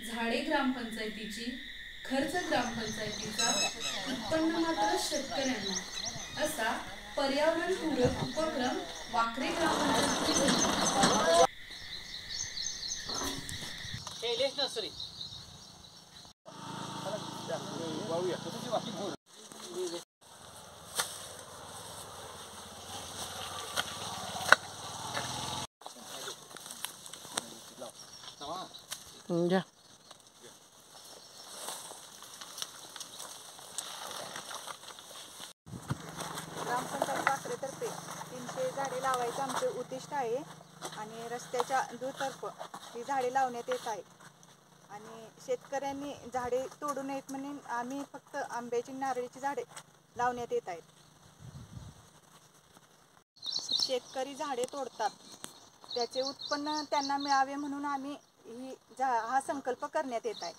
झाडे ग्रामपंचायतीची, खर्च ग्रामपंचायतीचा, उत्पन्न मात्र शेतकऱ्यांना असा पर्यावरणपूरक उपक्रम वाखरे ग्रामपंचायतीने जा ग्रामपंचायत वाखरेतर्फे 300 झाडे लावायचं आमचे उद्दिष्ट आहे आणि रस्त्याच्या दुतर्फ ही झाडे लावण्यात येत आहे. आणि शेतकऱ्यांनी झाडे तोडू नयेत म्हणून आम्ही फक्त आंब्याची, नारळीची झाडे लावण्यात येत आहेत. शेतकरी झाडे तोडतात, त्याचे उत्पन्न त्यांना मिळावे म्हणून आम्ही हा संकल्प करण्यात येत आहे.